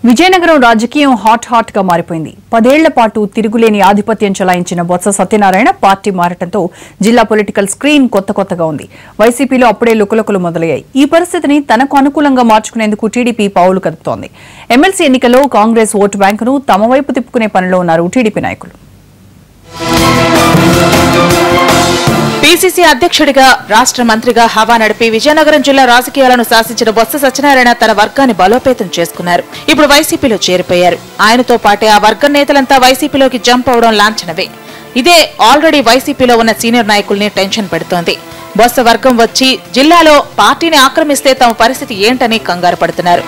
విజయనగరం రాజకీయం హాట్ గా మారిపోయింది. 10 ఏళ్ల పాటు తిరుగులేని ఆధిపత్యం చెలాయించిన బొత్స సత్యనారాయణ పార్టీ మారటంతో జిల్లా పొలిటికల్ స్క్రీన్ కొత్తగా ఉంది. వైసీపీలో అప్పుడే లుకలుకలు మొదలయ్యాయి. ఈ పరిస్థితిని తనకు అనుకూలంగా మార్చుకునేందుకు టీడీపీ పావులు కదుపుతోంది. ఎమ్మెల్సీ ఎన్నికల్లో కాంగ్రెస్ ఓటు బ్యాంకును తమ వైపు తిప్పుకునే పనిలో ఉన్నారు టీడీపీ నాయకులు. పీసీసీ అధ్యక్షుడిగా రాష్ట్ర మంత్రిగా హవా నడిపి విజయనగరం జిల్లా రాజకీయాలను శాసించిన బొత్స సత్యనారాయణ తన వర్గాన్ని బలోపేతం చేసుకున్నారు. ఇప్పుడు వైసీపీలో చేరిపోయారు. ఆయనతో పాటే ఆ వర్గం నేతలంతా వైసీపీలోకి జంప్ అవడం లాంఛనమే. ఇదే ఆల్రెడీ వైసీపీలో ఉన్న సీనియర్ నాయకుల్ని టెన్షన్ పెడుతోంది. బొత్స వర్గం వచ్చి జిల్లాలో పార్టీని ఆక్రమిస్తే తమ పరిస్థితి ఏంటని కంగారు పడుతున్నారు.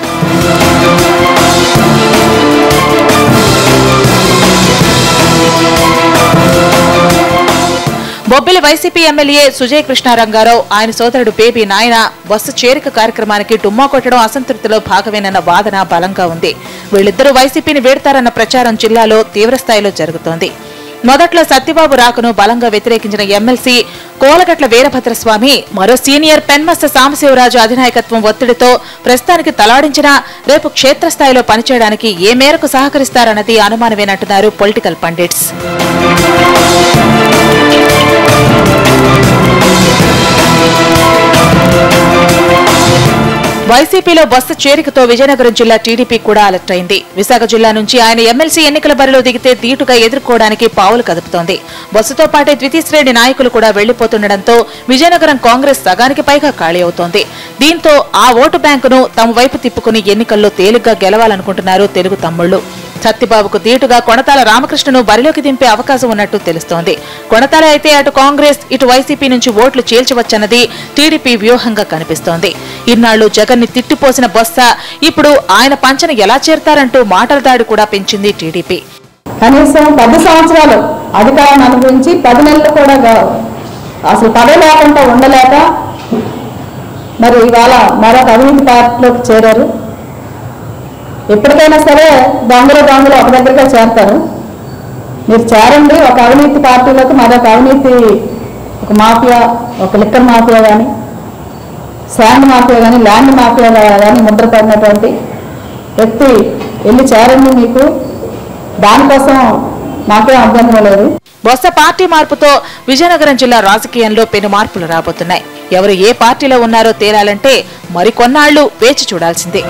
బొబ్బిలి వైసీపీ ఎమ్మెల్యే సుజయ్ కృష్ణారంగారావు, ఆయన సోదరుడు బేబీ నాయన బస్సు చేరిక కార్యక్రమానికి డుమ్మా కొట్టడం అసంతృప్తిలో భాగమేనన్న వాదన బలంగా ఉంది. వీళ్ళిద్దరూ వైసీపీని వీడతారన్న ప్రచారం జిల్లాలో తీవ్రస్థాయిలో జరుగుతోంది. మొదట్లో సత్యబాబు రాకను బలంగా వ్యతిరేకించిన ఎమ్మెల్సీ కోలగట్ల వీరభద్రస్వామి మరో సీనియర్ పెన్మస్త సాంబశివరాజు అధినాయకత్వం ఒత్తిడితో ప్రస్తుతానికి తలాడించినా రేపు క్షేత్రస్థాయిలో పనిచేయడానికి ఏ మేరకు సహకరిస్తారన్నది అనుమానమేనంటున్నారు పొలిటికల్ పండిట్స్. వైసీపీలో బస్సు చేరికతో విజయనగరం జిల్లా టీడీపీ కూడా అలర్ట్ అయింది. విశాఖ జిల్లా నుంచి ఆయన ఎమ్మెల్సీ ఎన్నికల బరిలో దిగితే ధీటుగా ఎదుర్కోవడానికి పావులు కదుపుతోంది. బస్సుతో పాటే ద్వితీయ శ్రేణి నాయకులు కూడా వెళ్లిపోతుండటంతో విజయనగరం కాంగ్రెస్ సగానికి పైగా ఖాళీ అవుతోంది. దీంతో ఆ ఓటు బ్యాంకును తమ వైపు తిప్పుకుని ఎన్నికల్లో తేలిగ్గా గెలవాలనుకుంటున్నారు తెలుగు తమ్ముళ్లు. సత్యబాబుకు దీటుగా కొణతాల రామకృష్ణను బరిలోకి దింపే అవకాశం ఉన్నట్టు తెలుస్తోంది. కొణతాల అయితే అటు కాంగ్రెస్ ఇటు వైసీపీ నుంచి ఓట్లు చేల్చవచ్చన్నది టీడీపీ వ్యూహంగా కనిపిస్తోంది. ఇన్నాళ్లు జగన్ ని తిట్టిపోసిన బొత్స ఇప్పుడు ఆయన పంచన ఎలా చేరతారంటూ మాటల దాడి కూడా పెంచింది టీడీపీ. కనీసం 10 సంవత్సరాలు అధికారాన్ని అనుభవించి 10 నెలలు కూడా అసలు పదవి లేకుండా ఉండలేక మరి ఇవాళ మరొక అవినీతి పార్టీలోకి చేరారు. ఎప్పటికైనా సరే దొంగలు ఒక దగ్గరగా చేరతారు. మీరు చేరండి ఒక అవినీతి పార్టీలోకి, మరొక అవినీతి ఒక మాఫియా, ఒక లిక్కర్ మాఫియా కానీ, శాండ్ మాఫియా కానీ, ల్యాండ్ మాఫియా కానీ ముద్రపడినటువంటి వ్యక్తి వెళ్ళి చేరండి. మీకు దానికోసం నాకేం అభ్యంతరం లేదు. బొత్స పార్టీ మార్పుతో విజయనగరం జిల్లా రాజకీయంలో పెను మార్పులు రాబోతున్నాయి. ఎవరు ఏ పార్టీలో ఉన్నారో తేలాలంటే మరికొన్నాళ్లు వేచి చూడాల్సిందే.